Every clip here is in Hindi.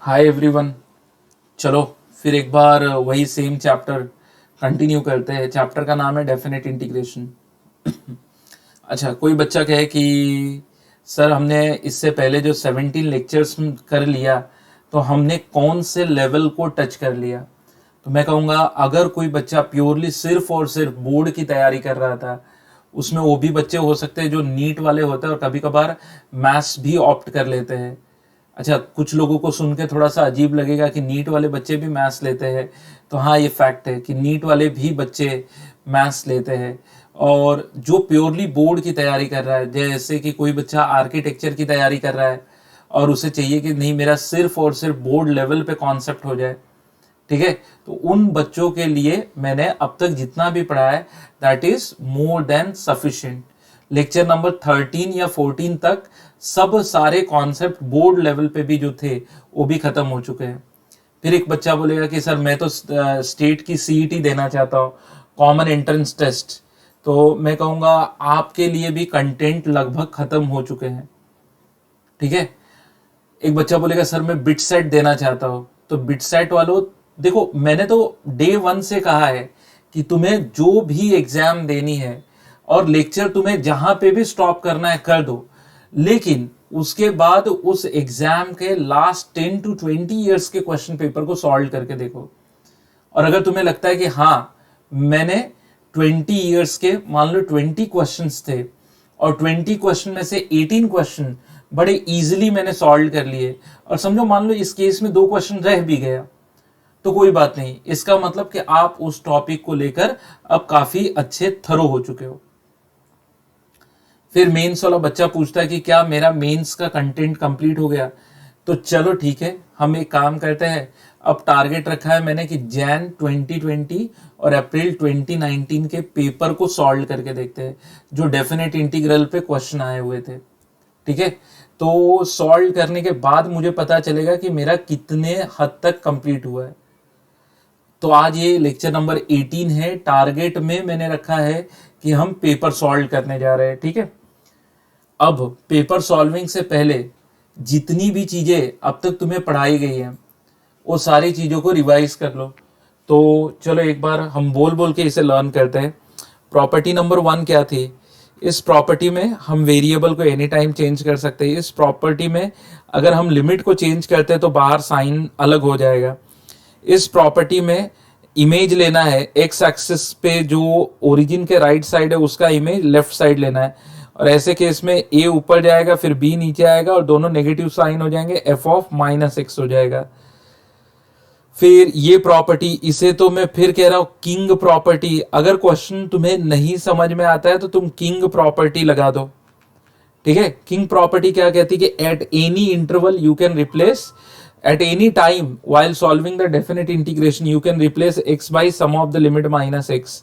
Hi everyone. चलो फिर एक बार वही सेम चैप्टर कंटिन्यू करते हैं। चैप्टर का नाम है डेफिनेट इंटीग्रेशन। अच्छा, कोई बच्चा कहे कि सर हमने इससे पहले जो 17 लेक्चर्स कर लिया तो हमने कौन से लेवल को टच कर लिया। तो मैं कहूँगा अगर कोई बच्चा प्योरली सिर्फ और सिर्फ बोर्ड की तैयारी कर रहा था, उसमें वो भी बच्चे हो सकते हैं जो नीट वाले होते हैं और कभी कभार मैथ्स भी ऑप्ट कर लेते हैं। अच्छा, कुछ लोगों को सुन के थोड़ा सा अजीब लगेगा कि नीट वाले बच्चे भी मैथ्स लेते हैं। तो हाँ, ये फैक्ट है कि नीट वाले भी बच्चे मैथ्स लेते हैं। और जो प्योरली बोर्ड की तैयारी कर रहा है, जैसे कि कोई बच्चा आर्किटेक्चर की तैयारी कर रहा है और उसे चाहिए कि नहीं मेरा सिर्फ और सिर्फ बोर्ड लेवल पे कॉन्सेप्ट हो जाए, ठीक है, तो उन बच्चों के लिए मैंने अब तक जितना भी पढ़ा है that is more than sufficient. Lecture number 13 या 14 तक सब सारे कॉन्सेप्ट बोर्ड लेवल पे भी जो थे वो भी खत्म हो चुके हैं। फिर एक बच्चा बोलेगा कि सर मैं तो स्टेट की सीईटी देना चाहता हूँ, कॉमन एंट्रेंस टेस्ट। तो मैं कहूँगा आपके लिए भी कंटेंट लगभग खत्म हो चुके हैं, ठीक है। एक बच्चा बोलेगा सर मैं बिट सेट देना चाहता हूँ। तो बिट सेट वालों, देखो मैंने तो डे 1 से कहा है कि तुम्हें जो भी एग्जाम देनी है और लेक्चर तुम्हें जहां पे भी स्टॉप करना है कर दो, लेकिन उसके बाद उस एग्जाम के लास्ट 10 to 20 ईयर्स के क्वेश्चन पेपर को सॉल्व करके देखो। और अगर तुम्हें लगता है कि हाँ मैंने 20 ईयर्स के मान लो 20 क्वेश्चंस थे और 20 क्वेश्चन में से 18 क्वेश्चन बड़े इजीली मैंने सॉल्व कर लिए, और समझो मान लो इस केस में 2 क्वेश्चन रह भी गया, तो कोई बात नहीं, इसका मतलब कि आप उस टॉपिक को लेकर अब काफी अच्छे थरो हो चुके हो। फिर मेंस वाला बच्चा पूछता है कि क्या मेरा मेंस का कंटेंट कंप्लीट हो गया। तो चलो ठीक है, हम एक काम करते हैं, अब टारगेट रखा है मैंने कि जैन 2020 और अप्रैल 2019 के पेपर को सॉल्व करके देखते हैं जो डेफिनेट इंटीग्रल पे क्वेश्चन आए हुए थे, ठीक है। तो सॉल्व करने के बाद मुझे पता चलेगा कि मेरा कितने हद तक कंप्लीट हुआ है। तो आज ये लेक्चर नंबर 18 है। टारगेट में मैंने रखा है कि हम पेपर सॉल्व करने जा रहे हैं, ठीक है। अब पेपर सॉल्विंग से पहले जितनी भी चीजें अब तक तुम्हें पढ़ाई गई हैं वो सारी चीजों को रिवाइज कर लो। तो चलो एक बार हम बोल बोल के इसे लर्न करते हैं। प्रॉपर्टी नंबर 1 क्या थी? इस प्रॉपर्टी में हम वेरिएबल को एनी टाइम चेंज कर सकते हैं। इस प्रॉपर्टी में अगर हम लिमिट को चेंज करते हैं तो बाहर साइन अलग हो जाएगा। इस प्रॉपर्टी में इमेज लेना है, एक्स एक्सिस पे जो ओरिजिन के राइट साइड है उसका इमेज लेफ्ट साइड लेना है, और ऐसे केस में ए ऊपर जाएगा फिर बी नीचे आएगा और दोनों नेगेटिव साइन हो जाएंगे, एफ ऑफ -x हो जाएगा। फिर ये प्रॉपर्टी, इसे तो मैं फिर कह रहा हूं किंग प्रॉपर्टी। अगर क्वेश्चन तुम्हें नहीं समझ में आता है तो तुम किंग प्रॉपर्टी लगा दो, ठीक है। किंग प्रॉपर्टी क्या कहती है कि at any interval you can replace at any time while solving the definite integration you can replace x by sum of the limit minus x,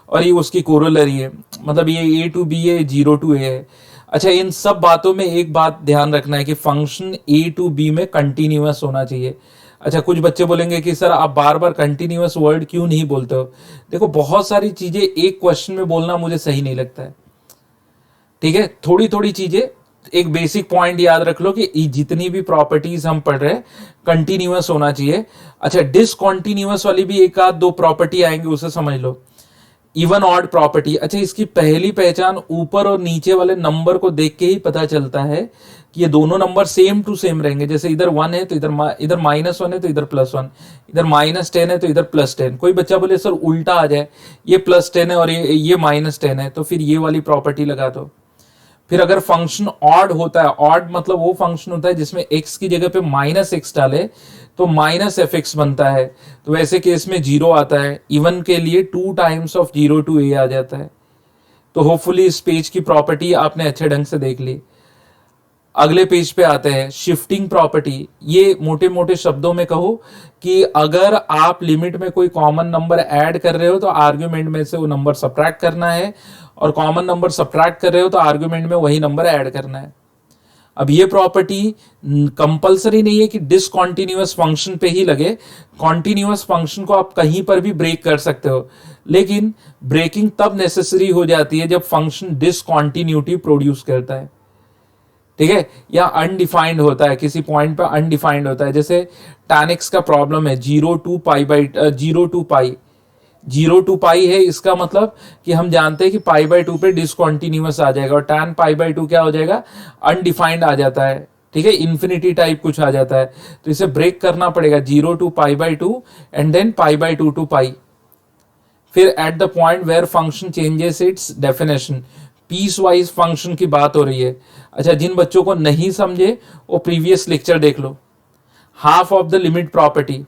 और ये उसकी कोरोलरी है, मतलब ये a to b है, 0 to a है। अच्छा, इन सब बातों में एक बात ध्यान रखना है कि फंक्शन a to b में कंटिन्यूअस होना चाहिए। अच्छा, कुछ बच्चे बोलेंगे कि सर आप बार बार कंटिन्यूअस वर्ड क्यों नहीं बोलते हो। देखो बहुत सारी चीजें एक क्वेश्चन में बोलना मुझे सही नहीं लगता है, ठीक है। थोड़ी थोड़ी चीजें, एक बेसिक पॉइंट याद रख लो कि जितनी भी प्रॉपर्टीज हम पढ़ रहे हैं कंटिन्यूअस होना चाहिए। अच्छा, डिसकंटिन्यूअस वाली भी एक आध 2 प्रॉपर्टी आएंगे, उसे समझ लो। इवन ऑड प्रॉपर्टी, अच्छा इसकी पहली पहचान ऊपर और नीचे वाले नंबर को देख के ही पता चलता है कि ये दोनों नंबर सेम टू सेम रहेंगे। जैसे इधर 1 है तो इधर -1 है तो इधर +1, इधर -10 है तो इधर +10। कोई बच्चा बोले सर उल्टा आ जाए, ये +10 है और ये -10 है, तो फिर ये वाली प्रॉपर्टी लगा दो। फिर अगर फंक्शन ऑड होता है, ऑड मतलब वो फंक्शन होता है जिसमें x की जगह पे -x डाले तो -fx बनता है, तो वैसे केस में 0 आता है। इवन के लिए 2 टाइम्स ऑफ 0 to a आ जाता है। तो होपफुली इस पेज की प्रॉपर्टी आपने अच्छे ढंग से देख ली। अगले पेज पे आते हैं, शिफ्टिंग प्रॉपर्टी। ये मोटे मोटे शब्दों में कहो कि अगर आप लिमिट में कोई कॉमन नंबर ऐड कर रहे हो तो आर्ग्यूमेंट में से वो नंबर सब्ट्रैक्ट करना है, और कॉमन नंबर सब्ट्रैक्ट कर रहे हो तो आर्ग्यूमेंट में वही नंबर ऐड करना है। अब ये प्रॉपर्टी कंपलसरी नहीं है कि डिसकंटिन्यूअस फंक्शन पे ही लगे, कॉन्टिन्यूअस फंक्शन को आप कहीं पर भी ब्रेक कर सकते हो, लेकिन ब्रेकिंग तब नेसेसरी हो जाती है जब फंक्शन डिसकंटिन्यूटी प्रोड्यूस करता है, ठीक है, या अनडिफाइंड होता है, किसी पॉइंट पर अनडिफाइंड होता है, जैसे tan x का प्रॉब्लम है 0 to पाई है, इसका मतलब कि हम जानते हैं कि π/2 पे डिसकॉन्टिन्यूअस आ जाएगा, और tan π/2 क्या हो जाएगा, अनडिफाइंड आ जाता है, ठीक है, इन्फिनिटी टाइप कुछ आ जाता है। तो इसे ब्रेक करना पड़ेगा 0 to π/2 and then π/2 to pi. फिर at the point where function changes its definition, piecewise function की बात हो रही है। अच्छा, जिन बच्चों को नहीं समझे वो प्रीवियस लेक्चर देख लो, half of the limit property,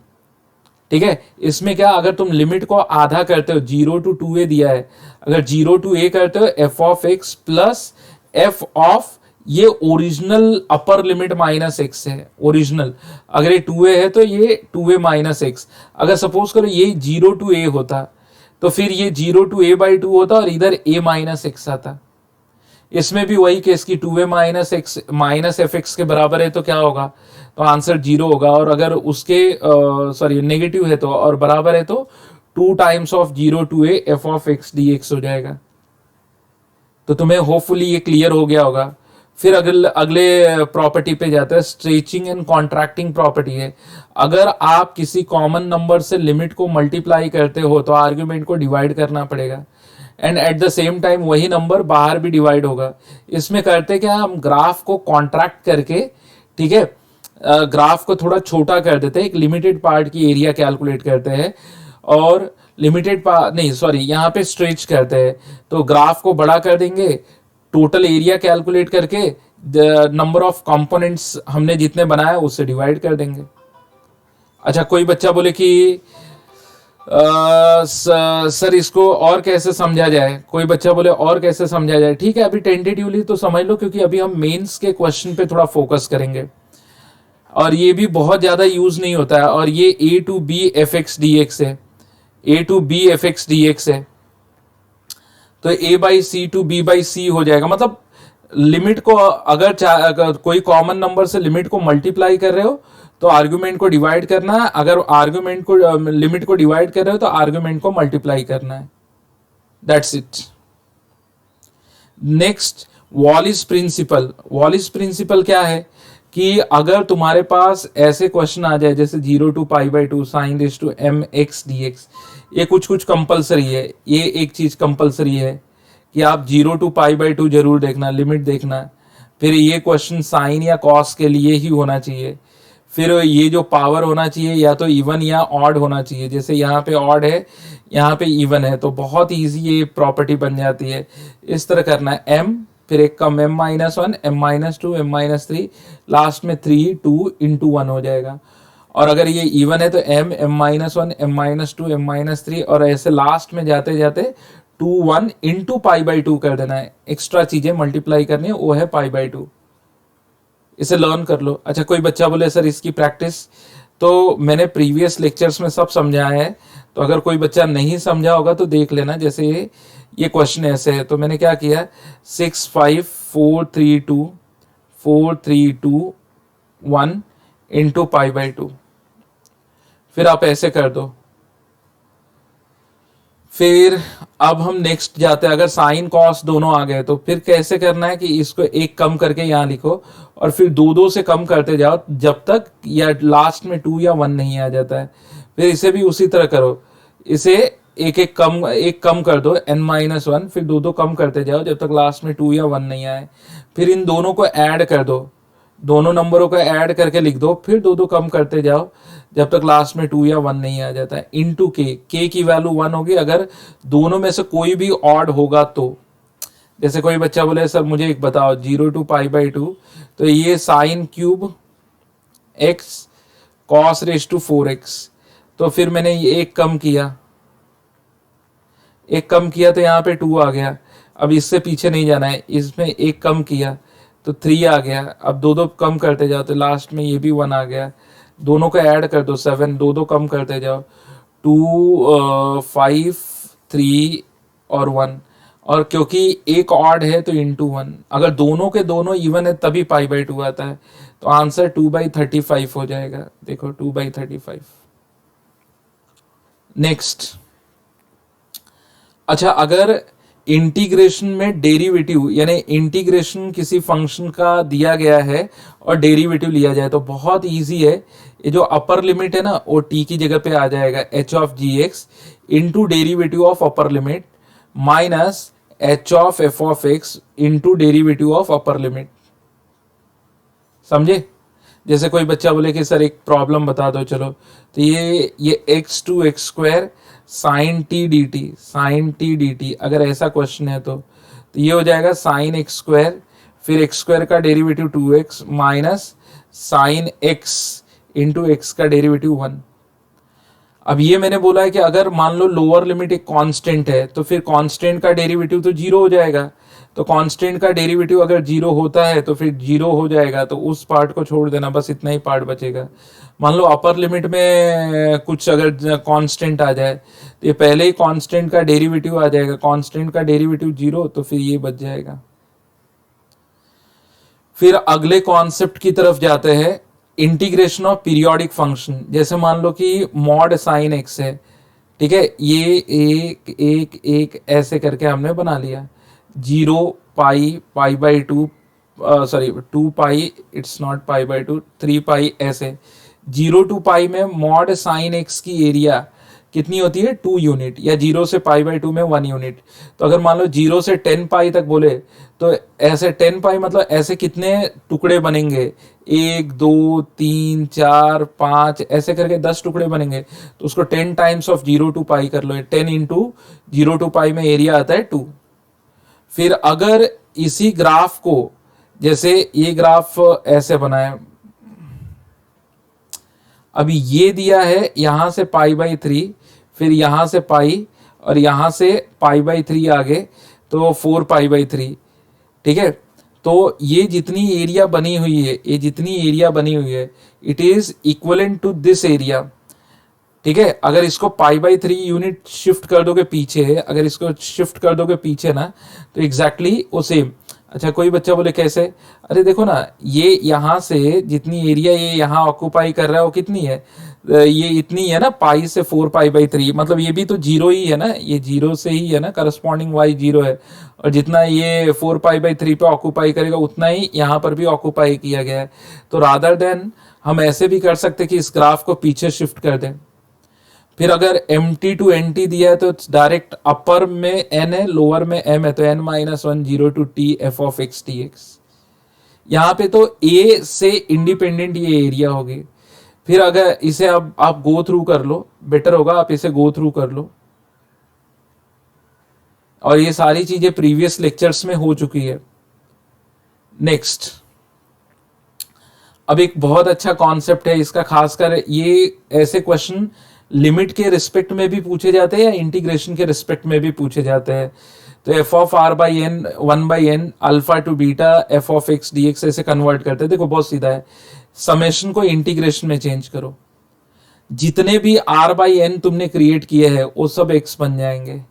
ठीक है। इसमें क्या, अगर तुम लिमिट को आधा करते हो, 0 to 2a दिया है, अगर 0 to a करते हो f of x plus f of ये original upper limit minus X है, ओरिजिनल, अगर ये 2a है तो ये 2a माइनस एक्स। अगर सपोज करो ये 0 to a होता तो फिर ये 0 to a/2 होता और इधर a माइनस एक्स आता। इसमें भी वही केस की 2a minus x minus F x के बराबर है तो क्या होगा, तो आंसर 0 होगा, और अगर उसके सॉरी नेगेटिव है तो, और बराबर है तो 2 times of 0 to a f of x dx हो जाएगा। तो तुम्हें होपफुली ये क्लियर हो गया होगा। फिर अगले प्रॉपर्टी पे जाता है, स्ट्रेचिंग एंड कॉन्ट्रैक्टिंग प्रॉपर्टी है। अगर आप किसी कॉमन नंबर से लिमिट को मल्टीप्लाई करते हो तो आर्ग्यूमेंट को डिवाइड करना पड़ेगा, and at the same time वही नंबर बाहर भी डिवाइड होगा। इसमें करते क्या, हम ग्राफ को कॉन्ट्रैक्ट करके, ठीक है, ग्राफ को थोड़ा छोटा कर देते हैं, एक लिमिटेड पार्ट की एरिया कैलकुलेट करते हैं, और लिमिटेड पार्ट नहीं सॉरी यहाँ पे स्ट्रेच करते हैं, तो ग्राफ को बड़ा कर देंगे, टोटल एरिया कैलकुलेट करके नंबर ऑफ कंपोनेंट्स हमने जितने बनाया उससे डिवाइड कर देंगे। अच्छा, कोई बच्चा बोले कि सर इसको और कैसे समझा जाए, कोई बच्चा बोले और कैसे समझा जाए, ठीक है, अभी टेंटेटिवली तो समझ लो, क्योंकि अभी हम मेंस के क्वेश्चन पे थोड़ा फोकस करेंगे, और ये भी बहुत ज्यादा यूज नहीं होता है, और ये a to b fx dx है, a to b fx dx है, तो a/c to b/c हो जाएगा। मतलब लिमिट को अगर कोई कॉमन नंबर से लिमिट को मल्टीप्लाई कर रहे हो तो आर्ग्यूमेंट को डिवाइड करना है, अगर आर्ग्यूमेंट को लिमिट को डिवाइड कर रहे हो तो आर्ग्यूमेंट को मल्टीप्लाई करना है, that's it. Next, Wallis principle. Wallis principle क्या है कि अगर तुम्हारे पास ऐसे क्वेश्चन आ जाए जैसे 0 to π/2 sin raise to mx dx, ये कुछ कंपलसरी है, ये एक चीज कंपलसरी है कि आप 0 to π/2 जरूर देखना, लिमिट देखना। फिर ये क्वेश्चन साइन या कॉस के लिए ही होना चाहिए। फिर ये जो पावर होना चाहिए या तो इवन या ऑड होना चाहिए, जैसे यहाँ पे ऑड है यहाँ पे इवन है, तो बहुत इजी ये प्रॉपर्टी बन जाती है। इस तरह करना है, m फिर एक कम m-1 m-2 m-3, लास्ट में 3 2 into 1 हो जाएगा। और अगर ये इवन है तो m m-1 m-2 m-3, और ऐसे लास्ट में जाते जाते 2 1 into π/2 कर देना है, एक्स्ट्रा चीजें मल्टीप्लाई करनी है, वो है π/2। इसे लर्न कर लो। अच्छा, कोई बच्चा बोले सर इसकी प्रैक्टिस, तो मैंने प्रीवियस लेक्चर्स में सब समझाया है, तो अगर कोई बच्चा नहीं समझा होगा तो देख लेना। जैसे ये क्वेश्चन ऐसे है, तो मैंने क्या किया, 6 5 4 3 2 4 3 2 1 into π/2, फिर आप ऐसे कर दो। फिर अब हम नेक्स्ट जाते हैं, अगर साइन कॉस दोनों आ गए तो फिर कैसे करना है कि इसको एक कम करके यहाँ लिखो, और फिर 2 से कम करते जाओ जब तक या लास्ट में 2 या 1 नहीं आ जाता है। फिर इसे भी उसी तरह करो, इसे एक कम कर दो n-1, फिर 2 कम करते जाओ जब तक लास्ट में 2 या 1 नहीं आए। फिर इन दोनों को ऐड कर दो, दोनों नंबरों को ऐड करके लिख दो, फिर 2 कम करते जाओ जब तक लास्ट में 2 या 1 नहीं आ जाता है। इनटू के की वैल्यू 1 होगी अगर दोनों में से कोई भी ऑड होगा तो। जैसे कोई बच्चा बोले सर मुझे एक बताओ 0 to π/2, तो ये sine cube x cos raise to 4x, तो फिर मैंने ये एक कम किया तो यहाँ पे 2 आ गया। अब इससे पीछे नहीं जाना है, इसमें एक कम किया तो 3 आ गया। अब 2 कम करते जाओ तो लास्ट में ये भी 1 आ गया। दोनों को ऐड कर दो 7, 2 कम करते जाओ 2 5 3 और 1, और क्योंकि एक ऑड है तो इंटू 1, अगर दोनों के दोनों इवन है तभी π/2 आता है, तो आंसर 2/35 हो जाएगा। देखो 2/35। नेक्स्ट, अच्छा अगर इंटीग्रेशन में डेरिवेटिव यानी इंटीग्रेशन किसी फंक्शन का दिया गया है और डेरिवेटिव लिया जाए तो बहुत इजी है। ये जो अपर लिमिट है ना वो टी की जगह पे आ जाएगा h of g x into derivative of upper limit minus h of f of x into derivative of upper limit. समझे? जैसे कोई बच्चा बोले कि सर एक प्रॉब्लम बता दो, चलो तो ये x to x square sine t d t अगर ऐसा क्वेश्चन है तो ये हो जाएगा साइन एक्स स्क्वायर, फिर एक्स स्क्वायर का derivative 2x minus sine x into x का डेरिवेटिव 1। अब ये मैंने बोला है कि अगर मान लो लोअर लिमिट एक कांस्टेंट है तो फिर कांस्टेंट का डेरिवेटिव तो जीरो हो जाएगा। तो कांस्टेंट का डेरिवेटिव अगर जीरो होता है तो फिर जीरो हो जाएगा, तो उस पार्ट को छोड़ देना, बस इतना ही पार्ट बचेगा। मान लो अपर लिमिट में कुछ अगर कांस्टेंट आ जाए तो ये पहले ही कांस्टेंट का डेरिवेटिव आ जाएगा, कांस्टेंट का डेरिवेटिव जीरो, तो फिर ये बच जाएगा। फिर अगले कॉन्सेप्ट की तरफ जाते हैं, इंटीग्रेशन ऑफ पीरियोडिक फंक्शन। जैसे मान लो कि मॉड साइन एक्स है, ठीक है, ये एक एक एक ऐसे करके हमने बना लिया, 0 pi pi by two, sorry 2 pi, it's not pi by two, 3 pi, ऐसे 0 टू पाई में मॉड साइन एक्स की एरिया कितनी होती है 2 यूनिट, या 0 से पाई बाई टू में 1 यूनिट। तो अगर मान लो 0 से 10 पाई तक बोले तो ऐसे 10 पाई मतलब ऐसे कितने टुकड़े बनेंगे, 1 2 3 4 5 ऐसे करके 10 टुकड़े बनेंगे। तो उसको 10 टाइम्स ऑफ 0 टू पाई कर लो, 10 इंटू 0 टू पाई में एरिया आता है 2। फिर अगर इसी ग्राफ को, जैसे ये ग्राफ ऐसे बनाए, अभी ये दिया है यहां से पाई बाई 3, फिर यहां से पाई और यहां से पाई बाई 3 आगे, तो 4 पाई बाई 3, ठीक है। तो ये जितनी एरिया बनी हुई है, ये जितनी एरिया बनी हुई है, it is equivalent to this area, ठीक है। अगर इसको पाई बाई 3 यूनिट शिफ्ट कर दोगे पीछे, अगर इसको शिफ्ट कर दोगे पीछे ना, तो एग्जैक्टली वो सेम। अच्छा, कोई बच्चा बोले कैसे? अरे देखो ना, ये यहाँ से जितनी एरिया ये यहाँ ऑक्यूपाई कर रहा है वो कितनी है, ये इतनी है ना, पाई से 4 पाई बाई 3, मतलब ये भी तो जीरो ही है ना, ये जीरो से ही है ना, करस्पॉन्डिंग वाई जीरो है, और जितना ये 4 पाई बाई 3 पे ऑक्यूपाई करेगा उतना ही यहाँ पर भी ऑक्यूपाई किया गया है। तो रादर देन हम ऐसे भी कर सकते कि इस ग्राफ को पीछे शिफ्ट कर दें। फिर अगर m t to n t दिया है तो डायरेक्ट अपर में n है, लोअर में m है, तो n minus 1 0 to t f of x dx। यहाँ पे तो a से इंडिपेंडेंट ये एरिया होगी। फिर अगर इसे अब आप गो थ्रू कर लो, बेटर होगा आप इसे गो थ्रू कर लो, और ये सारी चीजें प्रीवियस लेक्चर्स में हो चुकी है। नेक्स्ट, अब एक बहुत अच्छा कॉन्सेप्ट है इसका, खासकर ये ऐसे क्वेश्चन लिमिट के रिस्पेक्ट में भी पूछे जाते हैं या इंटीग्रेशन के रिस्पेक्ट में भी पूछे जाते हैं। तो f of r by n 1 by n alpha to beta f of x D x ऐसे कन्वर्ट करते हैं। देखो बहुत सीधा है, समेशन को इंटीग्रेशन में चेंज करो, जितने भी आर बाई एन तुमने क्रिएट किए हैं वो सब एक्स बन जाएंगे,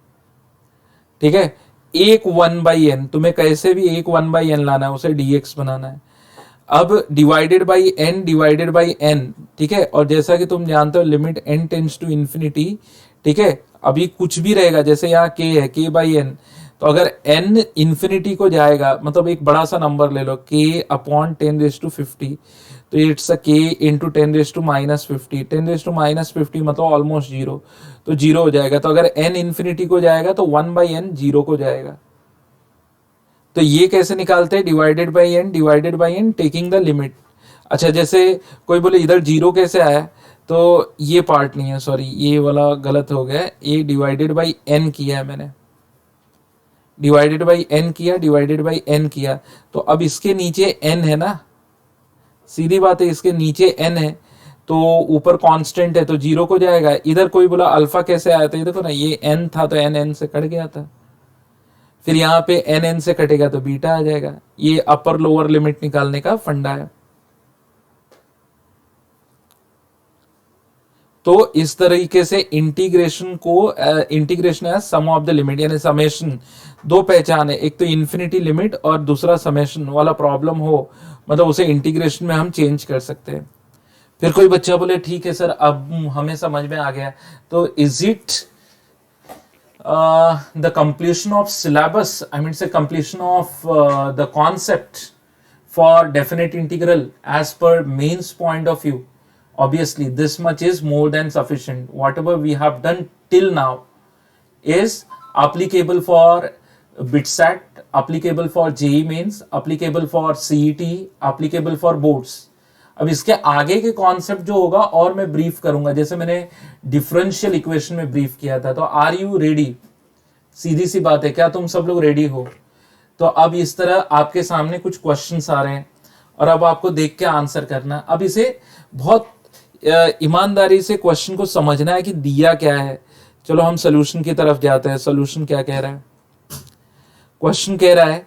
ठीक है। एक 1 बाई एन तुम्हें कैसे भी एक 1 बाई एन लाना है, उसे डी एक्स बनाना है। अब divided by n divided by n, ठीक है। और जैसा कि तुम जानते हो limit n tends to infinity, ठीक है। अभी कुछ भी रहेगा, जैसे यहाँ के है, के बाई एन, तो अगर एन इन्फिनिटी को जाएगा, मतलब एक बड़ा सा नंबर ले लो, के अपॉन 10⁻50, तो इट्स अ के इंटू 10⁻50, 10⁻50 मतलब ऑलमोस्ट जीरो, तो जीरो हो जाएगा। तो अगर एन इन्फिनिटी को जाएगा तो 1 बाई एन जीरो को जाएगा। तो ये कैसे निकालते हैं, divided by n taking the limit. अच्छा, जैसे कोई बोले इधर जीरो कैसे आया, तो ये पार्ट नहीं है, सॉरी ये वाला गलत हो गया, ये डिवाइडेड बाई एन किया है मैंने, डिवाइडेड बाई एन किया, तो अब इसके नीचे एन है ना, सीधी बात है, इसके नीचे एन है तो ऊपर कांस्टेंट है तो जीरो को जाएगा। इधर कोई बोला अल्फा कैसे आया था, ये देखो ना, ये एन था तो एन एन से कट गया था, फिर यहाँ पे एन एन से कटेगा तो बीटा आ जाएगा। ये अपर लोअर लिमिट निकालने का फंडा है। तो इस तरीके से इंटीग्रेशन को, इंटीग्रेशन है सम ऑफ द लिमिट, यानी समेशन, दो पहचान है, एक तो इन्फिनिटी लिमिट और दूसरा समेशन वाला प्रॉब्लम हो, मतलब उसे इंटीग्रेशन में हम चेंज कर सकते हैं। फिर कोई बच्चा बोले ठीक है सर अब हमें समझ में आ गया, तो is it the completion of syllabus, I mean say completion of the concept for definite integral as per mains point of view, obviously this much is more than sufficient. Whatever we have done till now is applicable for BITSAT, applicable for JEE mains, applicable for CET, applicable for boards. अब इसके आगे के कॉन्सेप्ट जो होगा और मैं ब्रीफ करूंगा, जैसे मैंने डिफरेंशियल इक्वेशन में ब्रीफ किया था. तो आर यू रेडी? सीधी सी बात है, क्या तुम सब लोग रेडी हो? तो अब इस तरह आपके सामने कुछ क्वेश्चंस आ रहे हैं और अब आपको देख के आंसर करना. अब इसे बहुत ईमानदारी से क्वेश्चन को समझना है कि दिया क्या है. चलो हम सोल्यूशन की तरफ जाते हैं. सोल्यूशन क्या कह रहा है? क्वेश्चन कह रहा है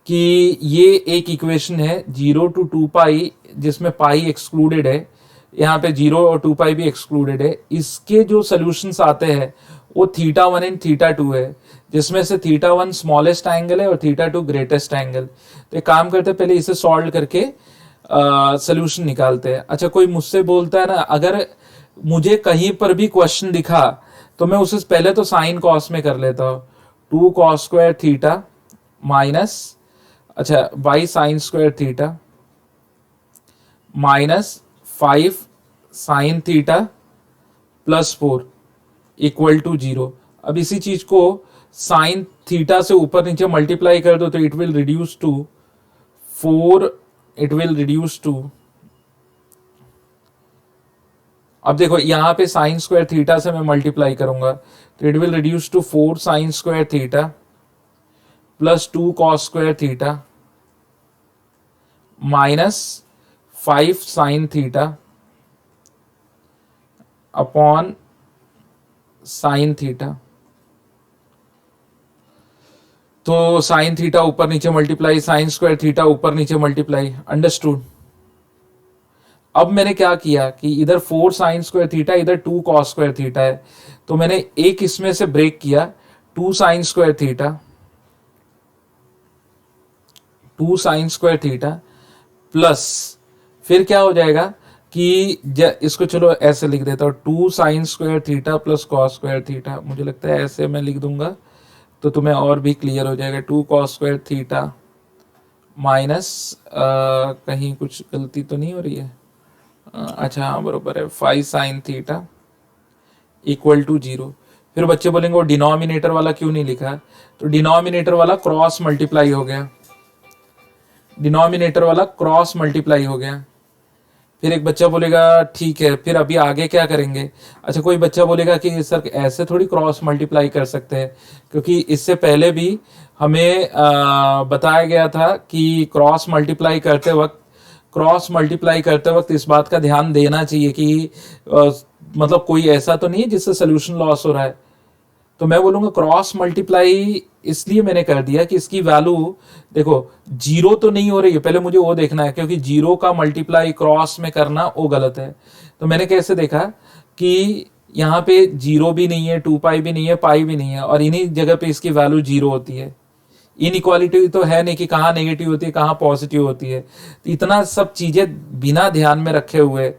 कि ये एक इक्वेशन है 0 to 2 पाई, जिसमें पाई एक्सक्लूडेड है, यहाँ पे 0 और 2 पाई भी एक्सक्लूडेड है. इसके जो सोल्यूशंस आते हैं वो θ1 एंड θ2 है, जिसमें से θ1 स्मॉलेस्ट एंगल है और θ2 ग्रेटेस्ट एंगल. तो एक काम करते हैं, पहले इसे सॉल्व करके सोल्यूशन निकालते हैं. अच्छा, कोई मुझसे बोलता है ना, अगर मुझे कहीं पर भी क्वेश्चन दिखा तो मैं उसे पहले तो साइन कॉस में कर लेता हूँ. 2 cos स्क्वायर थीटा माइनस, अच्छा, by sine square theta minus 5 sine theta plus 4 equal to 0. अब इसी चीज को साइन थीटा से ऊपर नीचे मल्टीप्लाई कर दो तो it will reduce to 4, it will reduce to, अब देखो यहां पे साइन स्क्वायर थीटा से मैं मल्टीप्लाई करूंगा तो it will reduce to 4 sine square theta plus 2 cos square theta minus 5 sine theta upon sine theta. तो साइन थीटा ऊपर नीचे मल्टीप्लाई, साइन स्क्वायर थीटा ऊपर नीचे मल्टीप्लाई. अंडरस्टूड? अब मैंने क्या किया कि इधर 4 साइन स्क्वायर थीटा, इधर 2 कॉस स्क्वायर थीटा है, तो मैंने एक इसमें से ब्रेक किया, 2 sine square theta, 2 sine square theta plus, फिर क्या हो जाएगा कि इसको चलो ऐसे लिख देता हूं, 2 sine square theta plus cos square theta. मुझे लगता है ऐसे मैं लिख दूंगा तो तुम्हें और भी क्लियर हो जाएगा. 2 कॉस स्क्वायर थीटा माइनस, कहीं कुछ गलती तो नहीं हो रही है? अच्छा हाँ बरोबर है, 5 साइन थीटा इक्वल टू 0. फिर बच्चे बोलेंगे वो डिनोमिनेटर वाला क्यों नहीं लिखा? तो डिनोमिनेटर वाला क्रॉस मल्टीप्लाई हो गया, डिनोमिनेटर वाला क्रॉस मल्टीप्लाई हो गया. फिर एक बच्चा बोलेगा ठीक है, फिर अभी आगे क्या करेंगे? अच्छा, कोई बच्चा बोलेगा कि सर ऐसे थोड़ी क्रॉस मल्टीप्लाई कर सकते हैं, क्योंकि इससे पहले भी हमें बताया गया था कि क्रॉस मल्टीप्लाई करते वक्त इस बात का ध्यान देना चाहिए कि मतलब कोई ऐसा तो नहीं है जिससे सोल्यूशन लॉस हो रहा है. तो मैं बोलूंगा क्रॉस मल्टीप्लाई इसलिए मैंने कर दिया कि इसकी वैल्यू देखो 0 तो नहीं हो रही है, पहले मुझे वो देखना है, क्योंकि 0 का मल्टीप्लाई क्रॉस में करना वो गलत है. तो मैंने कैसे देखा कि यहाँ पे 0 भी नहीं है, 2 पाई भी नहीं है, पाई भी नहीं है, और इन्हीं जगह पे इसकी वैल्यू 0 होती है. इनइक्वालिटी तो है नहीं कि कहाँ नेगेटिव होती है कहाँ पॉजिटिव होती है. तो इतना सब चीजें बिना ध्यान में रखे हुए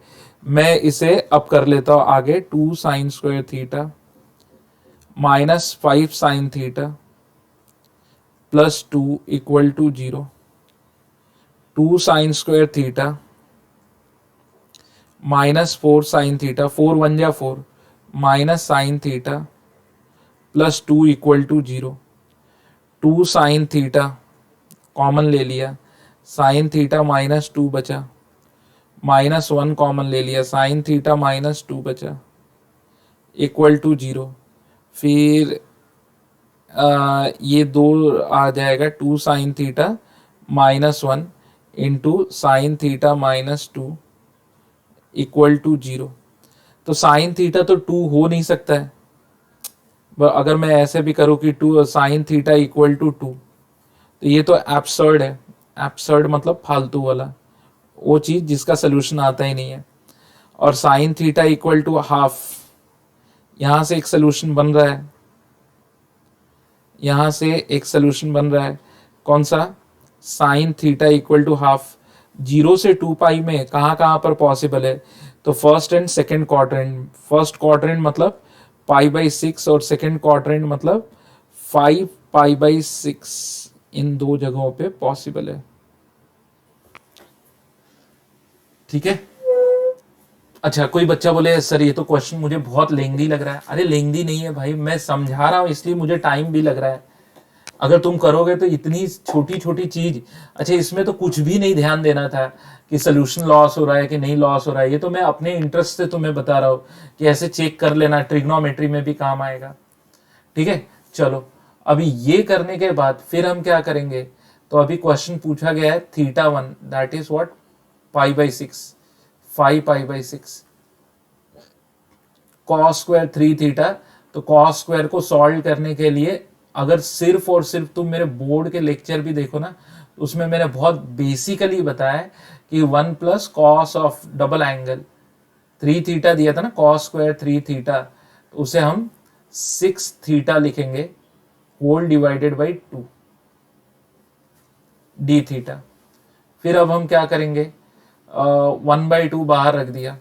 मैं इसे अब कर लेता हूं आगे. 2 sine square theta minus 5 sine theta plus 2 equal to 0. 2 sine square theta minus 4 sine theta, 4 1 जा 4, minus sine theta plus 2 equal to 0. 2 sine theta common ले लिया, साइन थीटा माइनस 2 बचा, माइनस 1 कॉमन ले लिया, साइन थीटा माइनस 2 बचा, इक्वल टू 0. फिर ये 2 आ जाएगा, 2 sine theta minus 1 into sine theta minus 2 equal to 0. तो साइन थीटा तो 2 हो नहीं सकता है. अगर मैं ऐसे भी करूँ कि 2 साइन थीटा इक्वल टू 2, तो ये तो एब्सर्ड है. एब्सर्ड मतलब फालतू वाला, वो चीज जिसका सोल्यूशन आता ही नहीं है. और sine theta equal to half, यहां से एक सोल्यूशन बन रहा है, यहां से एक सोल्यूशन बन रहा है. कौन सा? Sine theta equal to half. 0 से 2 पाई में कहां कहां पर पॉसिबल है? तो first and second quadrant. First quadrant मतलब π/6 और सेकेंड क्वाड्रेंट मतलब 5π/6 इन दो जगहों पे पॉसिबल है। ठीक है। अच्छा, कोई बच्चा बोले सर ये तो क्वेश्चन मुझे बहुत लेंदी लग रहा है। अरे लेंदी नहीं है भाई, मैं समझा रहा हूं इसलिए मुझे टाइम भी लग रहा है। अगर तुम करोगे तो इतनी छोटी छोटी चीज, अच्छा इसमें तो कुछ भी नहीं ध्यान देना था कि सोल्यूशन लॉस हो रहा है कि नहीं लॉस हो रहा है। ये तो मैं अपने इंटरेस्ट से तुम्हें बता रहा हूं कि ऐसे चेक कर लेना, ट्रिग्नोमेट्री में भी काम आएगा। ठीक है, चलो अभी ये करने के बाद फिर हम क्या करेंगे। तो अभी क्वेश्चन पूछा गया है θ1 that is what π/6, 5π/6 cos square 3θ। तो cos स्क्वायर को सॉल्व करने के लिए अगर सिर्फ और सिर्फ तुम मेरे बोर्ड के लेक्चर भी देखो ना, उसमें मैंने बहुत बेसिकली बताया कि 1 plus cos of double angle 3θ दिया था ना, cos स्क्वायर 3θ, तो उसे हम 6θ लिखेंगे होल डिवाइडेड बाई 2 dθ। फिर अब हम क्या करेंगे, 1/2 बाहर रख दिया,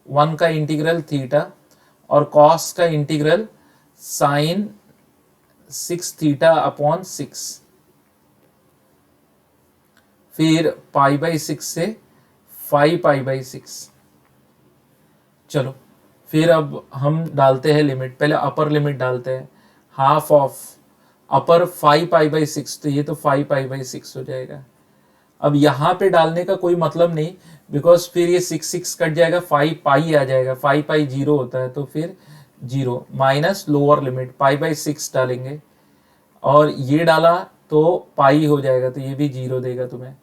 1 का इंटीग्रल थीटा और cos का इंटीग्रल साइन 6θ/6। फिर π/6 से 5π/6। चलो फिर अब हम डालते हैं लिमिट, पहले अपर लिमिट डालते हैं, हाफ ऑफ अपर 5π/6, तो ये तो 5π/6 हो जाएगा। अब यहाँ पे डालने का कोई मतलब नहीं, बिकॉज फिर ये 6 कट जाएगा, 5π आ जाएगा, 5π 0 होता है, तो फिर 0 माइनस लोअर लिमिट π/6 डालेंगे और ये डाला तो पाई हो जाएगा, तो ये भी 0 देगा तुम्हें।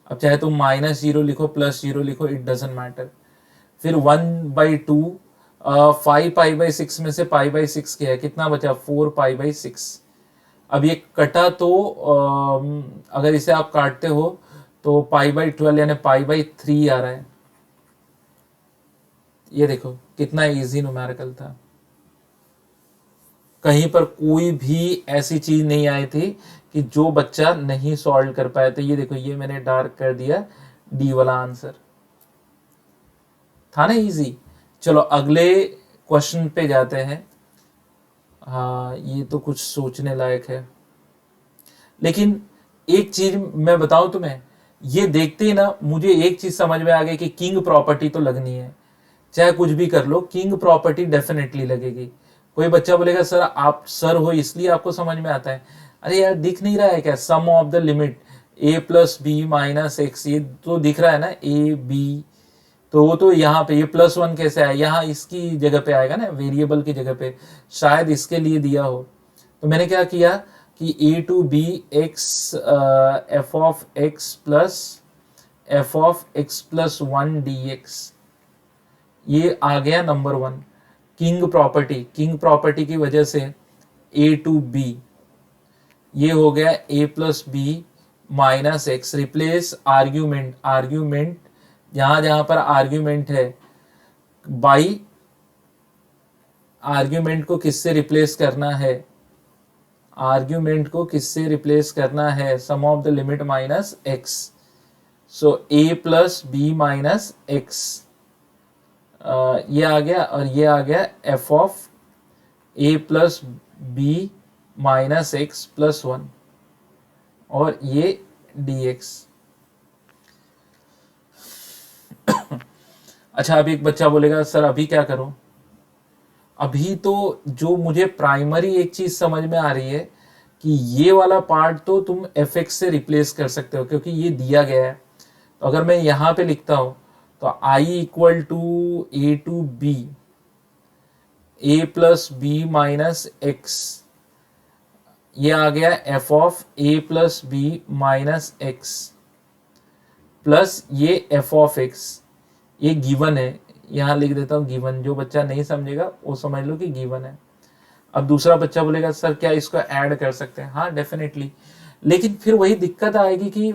अब चाहे तुम -0 लिखो +0 लिखो, इट डजेंट मैटर। फिर 1/2 5π/6 में से π/6 क्या है, कितना बचा, 4π/6। अब ये कटा तो अगर इसे आप काटते हो तो π/12 यानी π/3 आ रहा है। ये देखो कितना इजी न्यूमेरिकल था, कहीं पर कोई भी ऐसी चीज नहीं आई थी कि जो बच्चा नहीं सॉल्व कर पाया। तो ये देखो, ये मैंने डार्क कर दिया, डी वाला आंसर था ना इजी। चलो अगले क्वेश्चन पे जाते हैं। हाँ ये तो कुछ सोचने लायक है, लेकिन एक चीज मैं बताऊं तुम्हें, ये देखते ही ना मुझे एक चीज समझ में आ गई कि किंग प्रॉपर्टी तो लगनी है, चाहे कुछ भी कर लो किंग प्रॉपर्टी डेफिनेटली लगेगी। कोई बच्चा बोलेगा सर आप सर हो इसलिए आपको समझ में आता है। अरे यार दिख नहीं रहा है क्या, सम ऑफ द लिमिट a+b-x, ये तो दिख रहा है ना a b, तो वो तो यहाँ पे ये +1 कैसे आया, यहाँ इसकी जगह पे आएगा ना, वेरिएबल की जगह पे, शायद इसके लिए दिया हो। तो मैंने क्या किया कि a/b(x) f(x) plus f(x+1) dx, ये आ गया number 1 king property. King property की वजह से a/b ये हो गया a+b-x, रिप्लेस आर्ग्यूमेंट, आर्ग्यूमेंट जहां जहां पर आर्ग्यूमेंट है बाई, आर्ग्यूमेंट को किससे रिप्लेस करना है, आर्ग्यूमेंट को किससे रिप्लेस करना है, sum of the limit minus x, so a+b-x ये आ गया और ये आ गया f(a+b-x+1) और ये dx। अच्छा अब एक बच्चा बोलेगा सर अभी क्या करूं। अभी तो जो मुझे प्राइमरी एक चीज समझ में आ रही है कि ये वाला पार्ट तो तुम fx से रिप्लेस कर सकते हो क्योंकि ये दिया गया है। तो अगर मैं यहां पे लिखता हूं तो i equal to a/b a+b-x, ये आ गया f(a+b-x) प्लस ये f(x), ये गिवन है, यहां लिख देता हूं गिवन, जो बच्चा नहीं समझेगा वो समझ लो कि गिवन है। अब दूसरा बच्चा बोलेगा सर क्या इसको ऐड कर सकते हैं, हाँ डेफिनेटली, लेकिन फिर वही दिक्कत आएगी कि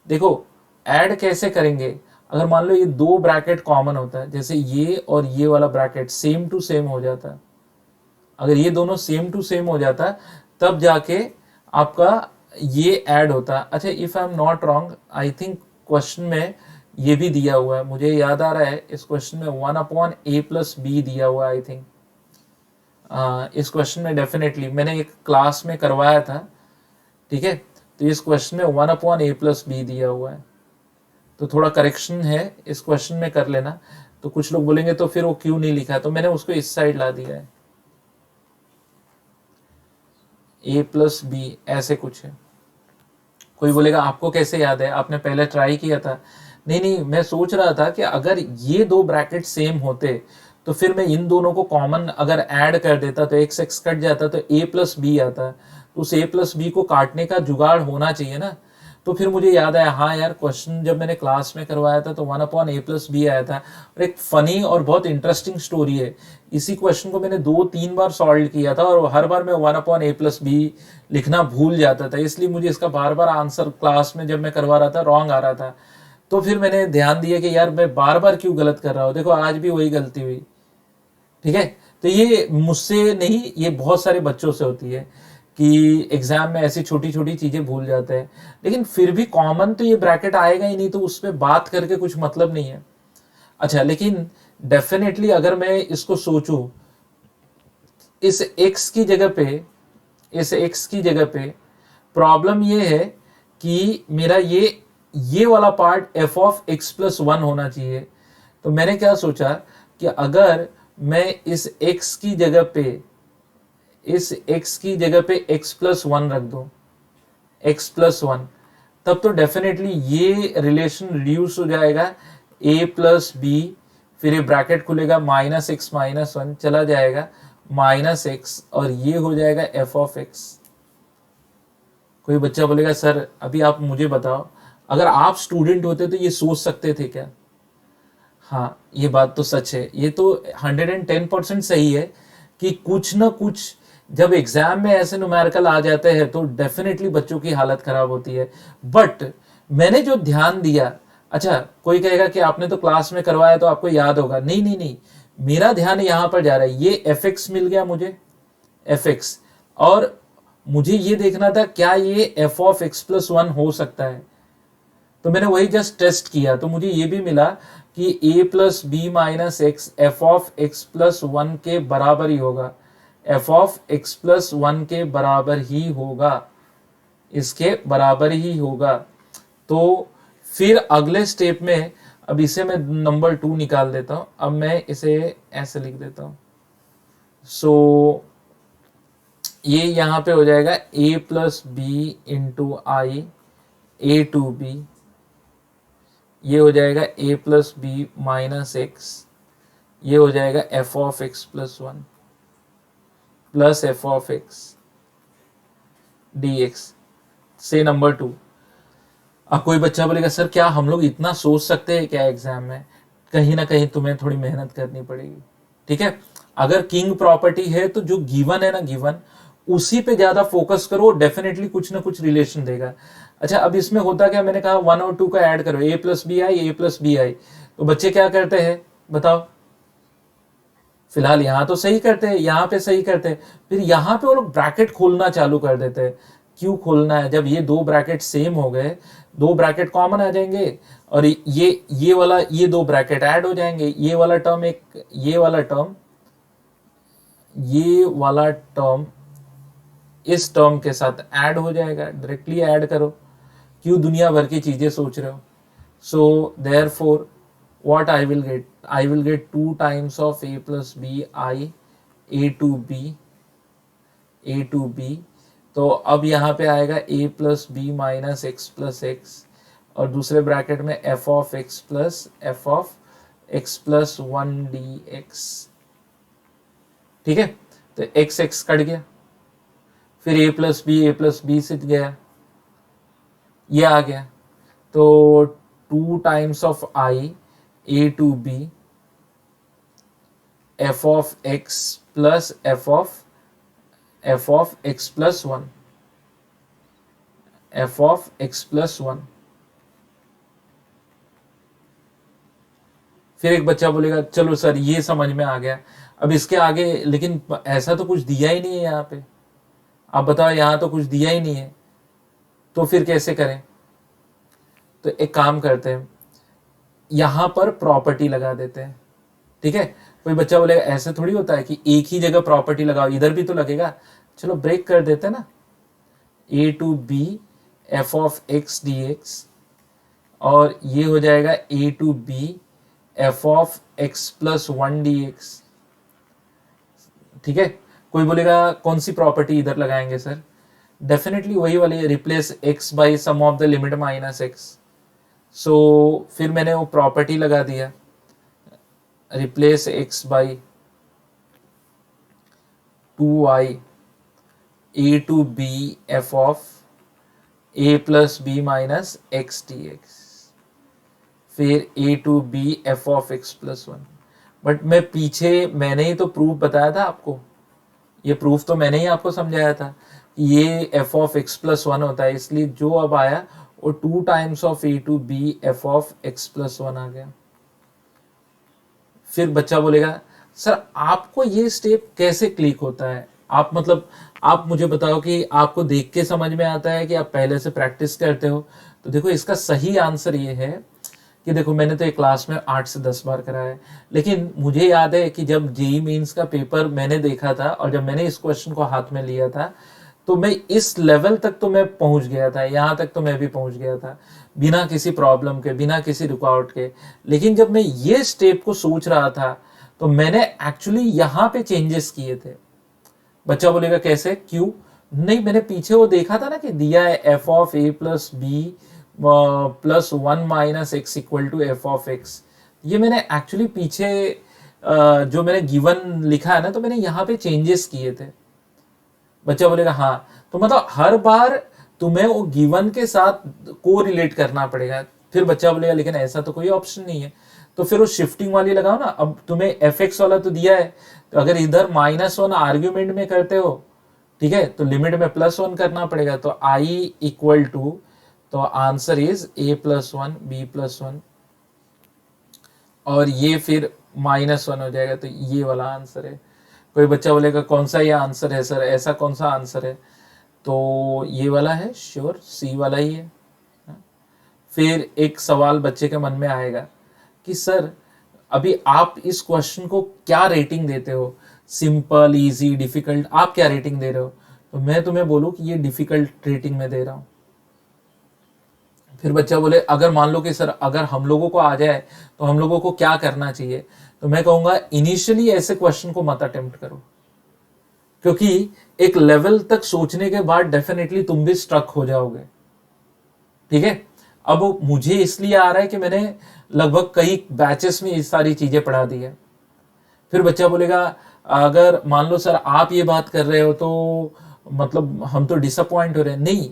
देखो ऐड कैसे करेंगे। अगर मान लो ये दो ब्रैकेट कॉमन होता है, जैसे ये और ये वाला ब्रैकेट सेम टू सेम हो जाता है, अगर ये दोनों सेम टू सेम हो जाता है तब जाके आपका ये ऐड होता है। अच्छा if I am not wrong, I think question में ये भी दिया हुआ है, मुझे याद आ रहा है इस क्वेश्चन में 1/a+b दिया हुआ है आई थिंक। इस क्वेश्चन में डेफिनेटली मैंने एक क्लास में करवाया था, ठीक है। तो इस क्वेश्चन में 1/a+b दिया हुआ है, तो थोड़ा करेक्शन है इस क्वेश्चन में कर लेना। तो कुछ लोग बोलेंगे तो फिर वो क्यों नहीं लिखा, तो मैंने उसको इस साइड ला दिया है, a+b ऐसे कुछ है। कोई बोलेगा आपको कैसे याद है, आपने पहले ट्राई किया था? नहीं नहीं, मैं सोच रहा था कि अगर ये दो ब्रैकेट सेम होते तो फिर मैं इन दोनों को कॉमन अगर ऐड कर देता तो x x कट जाता तो a+b आता, तो उस a+b को काटने का जुगाड़ होना चाहिए ना। तो फिर मुझे याद आया, हाँ यार क्वेश्चन जब मैंने क्लास में करवाया था तो 1/a+b आया था। और एक फनी और बहुत इंटरेस्टिंग स्टोरी है, इसी क्वेश्चन को मैंने 2-3 बार सॉल्व किया था और हर बार मैं 1/a+b लिखना भूल जाता था, इसलिए मुझे इसका बार बार आंसर क्लास में जब मैं करवा रहा था रॉन्ग आ रहा था। तो फिर मैंने ध्यान दिया कि यार मैं बार बार क्यों गलत कर रहा हूँ, देखो आज भी वही गलती हुई, ठीक है। तो ये मुझसे नहीं, ये बहुत सारे बच्चों से होती है कि एग्जाम में ऐसी छोटी छोटी चीजें भूल जाते हैं, लेकिन फिर भी कॉमन तो ये ब्रैकेट आएगा ही नहीं, तो उस पर बात करके कुछ मतलब नहीं है। अच्छा, लेकिन डेफिनेटली अगर मैं इसको सोचूं, इस x की जगह पे, इस x की जगह पे प्रॉब्लम ये है कि मेरा ये वाला पार्ट f(x+1) होना चाहिए। तो मैंने क्या सोचा कि अगर मैं इस x की जगह पे, इस x की जगह पे x+1 रख दूं, x+1, तब तो डेफिनेटली ये रिलेशन रिड्यूस हो जाएगा, a+b, फिर ये ब्रैकेट खुलेगा -x-1 चला जाएगा -x, और ये हो जाएगा f(x). कोई बच्चा बोलेगा सर अभी आप मुझे बताओ, अगर आप स्टूडेंट होते तो ये सोच सकते थे क्या? हाँ, ये बात तो सच है, ये तो 110% सही है कि कुछ ना कुछ जब एग्जाम में ऐसे न्यूमेरिकल आ जाते हैं तो डेफिनेटली बच्चों की हालत खराब होती है। बट मैंने जो ध्यान दिया, अच्छा कोई कहेगा कि आपने तो क्लास में करवाया तो आपको याद होगा, नहीं नहीं नहीं, मेरा ध्यान यहां पर जा रहा है, ये fx मिल गया मुझे, fx, और मुझे ये देखना था क्या ये f(x+1) हो सकता है। तो मैंने वही जस्ट टेस्ट किया, तो मुझे ये भी मिला कि a+b-x f(x+1) के बराबर ही होगा, f(x+1) के बराबर ही होगा, इसके बराबर ही होगा। तो फिर अगले स्टेप में, अब इसे मैं नंबर 2 निकाल देता हूं, अब मैं इसे ऐसे लिख देता हूं। सो ये यहां पे हो जाएगा a+b into I a to b, ये हो जाएगा a+b-x, ये हो जाएगा f(x+1) प्लस f(x) dx से नंबर 2। अब कोई बच्चा बोलेगा सर क्या हम लोग इतना सोच सकते हैं क्या एग्जाम में? कहीं ना कहीं तुम्हें थोड़ी मेहनत करनी पड़ेगी, ठीक है। अगर किंग प्रॉपर्टी है तो जो गिवन है ना, गिवन उसी पे ज्यादा फोकस करो, डेफिनेटली कुछ ना कुछ रिलेशन देगा। अच्छा, अब इसमें होता क्या, मैंने कहा 1 और 2 का ऐड करो, a+b आई, तो बच्चे क्या करते हैं बताओ? फिलहाल यहां तो सही करते हैं, यहां पे सही करते हैं, फिर यहां पे वो लोग ब्रैकेट खोलना चालू कर देते हैं। क्यों खोलना है? जब ये दो ब्रैकेट सेम हो गए, दो ब्रैकेट कॉमन आ जाएंगे और ये वाला, ये दो ब्रैकेट ऐड हो जाएंगे, ये वाला टर्म एक, ये वाला टर्म, ये वाला टर्म इस टर्म के साथ ऐड हो जाएगा, डायरेक्टली ऐड करो, क्यों दुनिया भर की चीजें सोच रहे हो? So therefore what I will get 2 times of a+b(i) a to b। तो अब यहाँ पे आएगा a+b-x+x और दूसरे ब्रैकेट में f(x+1) dx, ठीक है। तो x कट गया, फिर a+b से गया, ये आ गया, तो 2 times of i a to b f(x plus f(x+1) f(x+1). फिर एक बच्चा बोलेगा चलो सर ये समझ में आ गया, अब इसके आगे लेकिन ऐसा तो कुछ दिया ही नहीं है यहाँ पे, आप बताओ यहाँ तो कुछ दिया ही नहीं है, तो फिर कैसे करें? तो एक काम करते हैं, यहां पर प्रॉपर्टी लगा देते हैं, ठीक है। कोई बच्चा बोलेगा ऐसे थोड़ी होता है कि एक ही जगह प्रॉपर्टी लगाओ, इधर भी तो लगेगा। चलो ब्रेक कर देते ना, A to B F of x D X, और ये हो जाएगा A to B F of X plus one D X. ठीक है, कोई बोलेगा कौन सी प्रॉपर्टी इधर लगाएंगे सर? डेफिनेटली वही वाली, replace X by sum of the limit minus X. So फिर मैंने वो प्रॉपर्टी लगा दिया, replace X by 2y A to B F of A plus B minus X D X, फिर A to B F of X plus one. But मैं पीछे मैंने ही तो प्रूफ बताया था आपको, ये प्रूफ तो मैंने ही आपको समझाया था, ये F of X plus one होता है, इसलिए जो अब आया वो 2 times of A to B F of X plus one आ गया। फिर बच्चा बोलेगा सर आपको ये स्टेप कैसे क्लिक होता है? आप मतलब आप मुझे बताओ कि आपको देख के समझ में आता है कि आप पहले से प्रैक्टिस करते हो? तो देखो इसका सही आंसर ये है कि देखो मैंने तो एक क्लास में 8 से 10 बार कराया है, लेकिन मुझे याद है कि जब जेई मेंस का पेपर मैंने देखा था और जब मैंने इस क्वेश्चन को हाथ में लिया था तो मैं इस लेवल तक तो मैं पहुंच गया था, यहाँ तक तो मैं भी पहुंच गया था बिना किसी प्रॉब्लम के, बिना किसी रुकावट के। लेकिन जब मैं ये स्टेप को सोच रहा था तो मैंने एक्चुअली यहाँ पे चेंजेस किए थे। बच्चा बोलेगा कैसे, क्यों? नहीं, मैंने पीछे वो देखा था ना कि दिया है f of A plus b plus one minus x equal to f of x. ये मैंने एक्चुअली पीछे जो मैंने गिवन लिखा है ना, तो मैंने यहाँ पे चेंजेस किए थे। बच्चा बोलेगा हाँ, तो मतलब हर बार तुम्हें वो गिवन के साथ को रिलेट करना पड़ेगा। फिर बच्चा बोलेगा लेकिन ऐसा तो कोई ऑप्शन नहीं है, तो फिर वो शिफ्टिंग वाली लगाओ ना। अब तुम्हें एफ एक्स वाला तो दिया है, तो अगर इधर -1 आर्ग्यूमेंट में करते हो, ठीक है, तो लिमिट में +1 करना पड़ेगा। तो आई इक्वल टू, तो answer is a plus one b plus one, और ये फिर -1 हो जाएगा, तो ये वाला आंसर है। कोई बच्चा बोलेगा कौन सा ये आंसर है सर, ऐसा कौन सा आंसर है? तो ये वाला है, श्योर सी वाला ही है। फिर एक सवाल बच्चे के मन में आएगा कि सर अभी आप इस क्वेश्चन को क्या रेटिंग देते हो, सिंपल, इजी, डिफिकल्ट, आप क्या रेटिंग दे रहे हो? तो मैं तुम्हें बोलूं कि ये डिफिकल्ट रेटिंग में दे रहा हूं। फिर बच्चा बोले अगर मान लो कि सर अगर हम लोगों को आ जाए तो हम लोगों को क्या करना चाहिए? तो मैं कहूंगा इनिशियली ऐसे क्वेश्चन को मत अटेम्प्ट करो, क्योंकि एक लेवल तक सोचने के बाद डेफिनेटली तुम भी स्ट्रक हो जाओगे। ठीक है, अब मुझे इसलिए आ रहा है कि मैंने लगभग कई बैचेस में ये सारी चीजें पढ़ा दी है। फिर बच्चा बोलेगा अगर मान लो सर आप ये बात कर रहे हो तो मतलब हम तो डिसअपॉइंट हो रहे हैं। नहीं,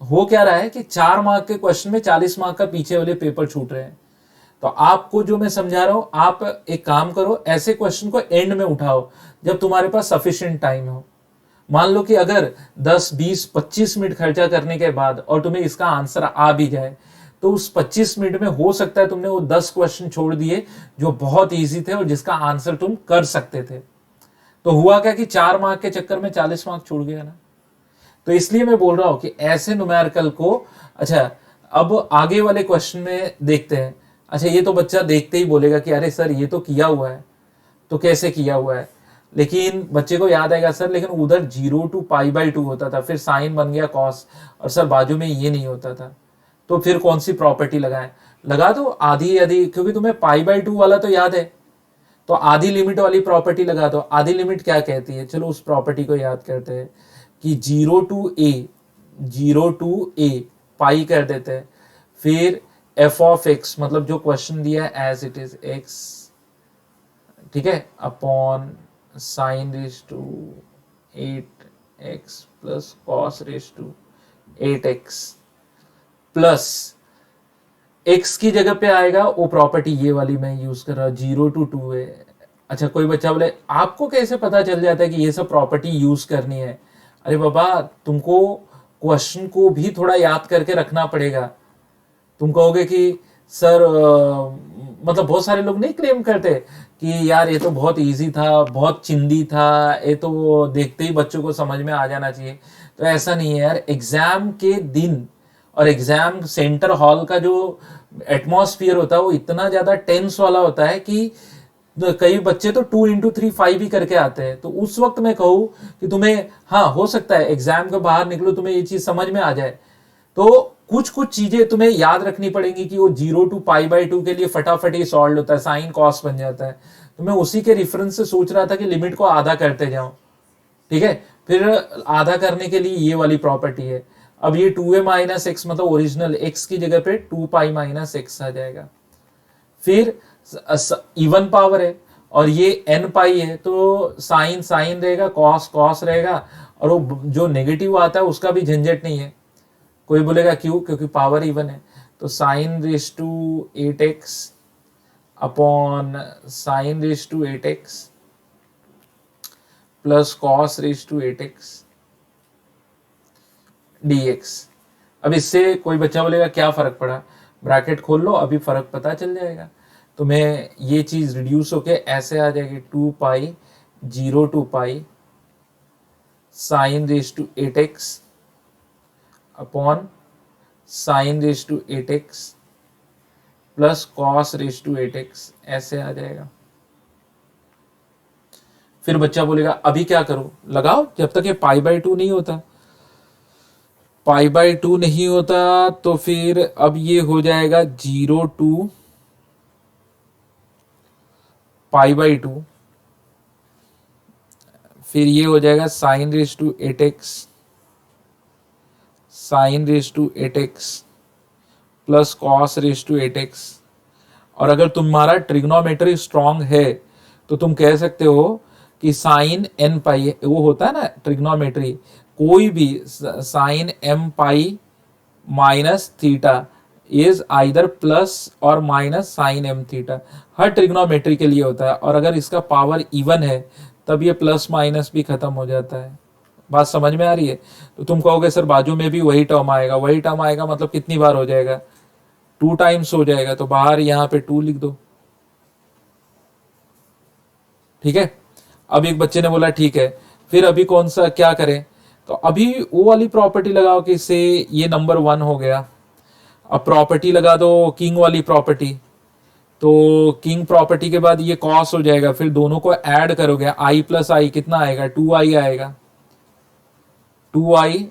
हो क्या रहा है कि 4 मार्क के क्वेश्चन में 40 मार्क का पीछे वाले पेपर छूट रहे हैं। तो आपको जो मैं समझा रहा हूं, आप एक काम करो, ऐसे क्वेश्चन को एंड में उठाओ जब तुम्हारे पास सफिशिएंट टाइम हो। मान लो कि अगर 10, 20, 25 मिनट खर्चा करने के बाद और तुम्हें इसका आंसर आ भी जाए, तो उस 25 मिनट में हो सकता है तुमने वो 10 क्वेश्चन छोड़ दिए जो बहुत इजी थे और जिसका आंसर तुम कर सकते थे। तो हुआ क्या कि 4 मार्क के चक्कर में 40 मार्क छूट गया ना। तो इसलिए मैं बोल रहा हूं कि ऐसे न्यूमेरिकल को, अच्छा अब आगे वाले क्वेश्चन में देखते हैं। अच्छा, ये तो बच्चा देखते ही बोलेगा कि अरे सर ये तो किया हुआ है, तो कैसे किया हुआ है? लेकिन बच्चे को याद आएगा सर लेकिन उधर 0 to π/2 होता था, फिर साइन बन गया कॉस, और सर बाजू में ये नहीं होता था, तो फिर कौन सी प्रॉपर्टी लगाएं? लगा दो आधी आधी, क्योंकि तुम्हें π/2 वाला तो याद है, तो आधी लिमिट वाली प्रॉपर्टी लगा दो। आधी लिमिट क्या कहती है? चलो उस प्रॉपर्टी को याद करते हैं कि 0 to a पाई कर देते हैं, फिर f ऑफ x, मतलब जो क्वेश्चन दिया है एज इट इज x, ठीक है, upon sine raise to 8x plus cos raise to 8x plus x की जगह पे आएगा वो प्रॉपर्टी ये वाली मैं यूज कर रहा हूं, 0 to 2 है। अच्छा, कोई बच्चा बोले आपको कैसे पता चल जाता है कि ये सब प्रॉपर्टी यूज करनी है? अरे बाबा, तुमको क्वेश्चन को भी थोड़ा याद करके रखना पड़ेगा। तुम कहोगे कि सर मतलब बहुत सारे लोग नहीं क्लेम करते कि यार ये तो बहुत इजी था, बहुत चिंदी था, ये तो देखते ही बच्चों को समझ में आ जाना चाहिए। तो ऐसा नहीं है यार, एग्जाम के दिन और एग्जाम सेंटर हॉल का जो एटमॉस्फेयर होता है वो इतना ज्यादा टेंस वाला होता है कि तो कई बच्चे तो 2 into 3 5 ही करके आते हैं। तो उस वक्त मैं कहूँ कि तुम्हें, हाँ हो सकता है एग्जाम के बाहर निकलो तुम्हें ये चीज समझ में आ जाए, तो कुछ कुछ चीजें तुम्हें याद रखनी पड़ेंगी कि वो 0 to π/2 के लिए फटाफट ही सॉल्व होता है, साइन कॉस बन जाता है। तो मैं उसी के रेफरेंस से सोच रहा था कि लिमिट को आधा करते जाऊं, ठीक है। फिर आधा करने के लिए ये वाली प्रॉपर्टी है। अब ये 2a-x मतलब ओरिजिनल x की जगह पे 2π - x आ जाएगा। फिर इवन पावर है और ये n पाई है, तो साइन साइन रहेगा, कॉस कॉस रहेगा, और वो जो नेगेटिव आता है उसका भी झंझट नहीं है। कोई बोलेगा क्यों, क्योंकि पावर इवन है। तो sin⁻8x upon sin⁻8x plus cos⁻8x dx। अब इससे कोई बच्चा बोलेगा क्या फर्क पड़ा, ब्रैकेट खोल लो, अभी फर्क पता चल जाएगा तुम्हें। ये चीज रिड्यूस होके ऐसे आ जाएगी 2π 0 to π sin⁻8x upon sin⁻8x plus cos⁻8x, ऐसे आ जाएगा। फिर बच्चा बोलेगा अभी क्या करूं, लगाओ जब तक ये π/2 नहीं होता। π/2 नहीं होता तो फिर अब ये हो जाएगा 0 to π/2, फिर ये हो जाएगा sin⁻8x प्लस cos⁻8x। और अगर तुम्हारा ट्रिग्नोमेट्री स्ट्रांग है तो तुम कह सकते हो कि साइन n पाई, वो होता है ना ट्रिग्नोमेट्री, कोई भी sine m pi minus theta is either plus और माइनस साइन m थीटा, हर ट्रिग्नोमेट्री के लिए होता है। और अगर इसका पावर इवन है तब ये प्लस माइनस भी खत्म हो जाता है। बात समझ में आ रही है? तो तुम कहोगे सर बाजू में भी वही टर्म आएगा, वही टर्म आएगा मतलब कितनी बार हो जाएगा, 2 टाइम्स हो जाएगा, तो बाहर यहां पे 2 लिख दो, ठीक है। अब एक बच्चे ने बोला ठीक है, फिर अभी कौन सा क्या करें, तो अभी वो वाली प्रॉपर्टी लगाओ कि इससे ये नंबर 1 हो गया। अब प्रॉपर्टी लगा दो किंग वाली प्रॉपर्टी, तो किंग प्रॉपर्टी के बाद ये कॉस हो जाएगा, फिर दोनों को ऐड करोगे i प्लस आई कितना आएगा, 2i आएगा, 2i।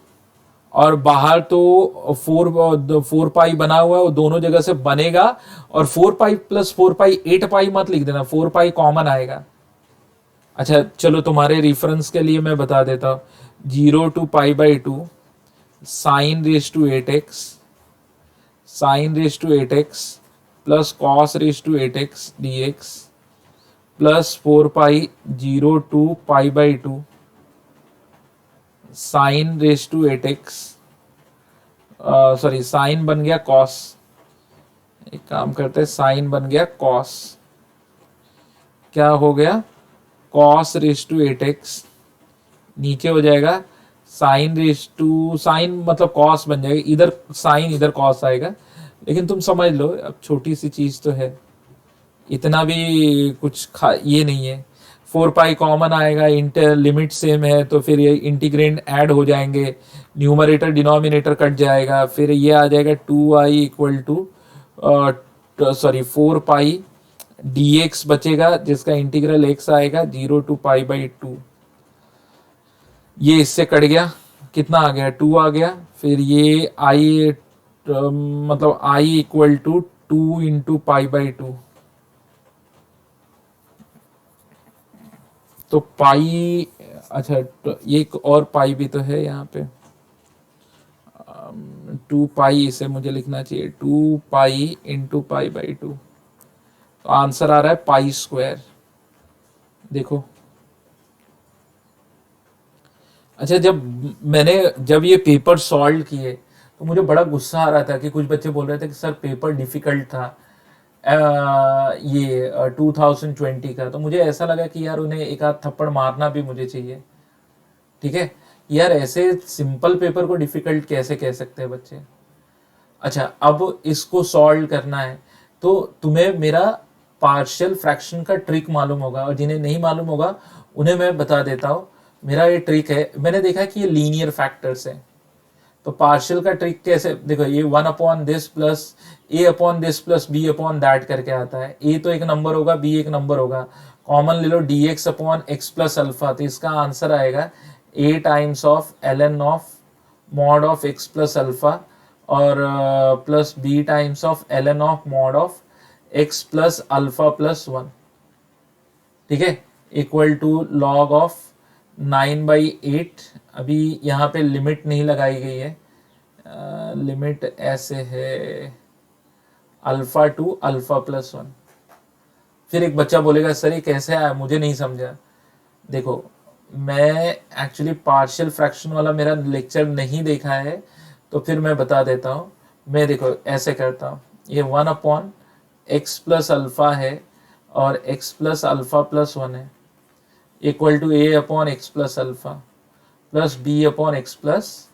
और बाहर तो 4π बना हुआ है, वो दोनों जगह से बनेगा, और 4π प्लस 4π 8π मत लिख देना, 4π कॉमन आएगा। अच्छा चलो तुम्हारे रेफरेंस के लिए मैं बता देता हूँ, 0 to π/2 sin⁻8x plus cos⁻8x dx plus 4π 0 to π/2 sin⁻8x, sorry sine बन गया कॉस, एक काम करते हैं साइन बन गया कॉस, क्या हो गया cos⁻8x, नीचे हो जाएगा साइन मतलब कॉस बन जाएगा, इधर साइन इधर कॉस आएगा। लेकिन तुम समझ लो अब छोटी सी चीज तो है, इतना भी कुछ ये नहीं है। 4π कॉमन आएगा, इंटर लिमिट सेम है तो फिर ये इंटीग्रेंड ऐड हो जाएंगे, न्यूमरेटर डिनोमिनेटर कट जाएगा, फिर ये आ जाएगा 2i इक्वल टू 4π dx बचेगा, जिसका इंटीग्रल x आएगा 0 to π/2। ये इससे कट गया, कितना आ गया 2 आ गया, फिर ये i मतलब i इक्वल टू 2 into π/2, तो पाई, अच्छा तो एक और पाई भी तो है यहाँ पे, 2π इसे मुझे लिखना चाहिए 2π into π/2, तो आंसर आ रहा है π²। देखो अच्छा जब ये पेपर सॉल्व किए तो मुझे बड़ा गुस्सा आ रहा था कि कुछ बच्चे बोल रहे थे कि सर पेपर डिफिकल्ट था ये 2020 का। तो मुझे ऐसा लगा कि यार उन्हें एक आध थप्पड़ मारना भी मुझे चाहिए, ठीक है यार, ऐसे सिंपल पेपर को डिफिकल्ट कैसे कह सकते हैं बच्चे। अच्छा अब इसको सॉल्व करना है तो तुम्हें मेरा पार्शियल फ्रैक्शन का ट्रिक मालूम होगा, और जिन्हें नहीं मालूम होगा उन्हें मैं बता देता हूँ। मेरा ये ट्रिक है, मैंने देखा कि ये लीनियर फैक्टर्स है, तो पार्शियल का ट्रिक कैसे, देखो ये 1/this plus a/this plus b/that करके आता है। a तो एक नंबर होगा, b एक नंबर होगा, कॉमन ले लो dx/x प्लस अल्फा, तो इसका आंसर आएगा a times of ln of mod of x plus alpha और plus b times of ln of mod of x plus alpha plus 1, ठीक है, इक्वल टू लॉग ऑफ 9/8। अभी यहाँ पे लिमिट नहीं लगाई गई है, लिमिट ऐसे है अल्फा टू अल्फा प्लस 1। फिर एक बच्चा बोलेगा सर ये कैसे आया, मुझे नहीं समझा। देखो मैं एक्चुअली पार्शियल फ्रैक्शन वाला मेरा लेक्चर नहीं देखा है, तो फिर मैं बता देता हूँ। मैं देखो ऐसे करता हूँ, ये 1/x प्लस अल्फा है और x प्लस अल्फा प्लस 1 है, equal to a/x plus alpha plus b/x plus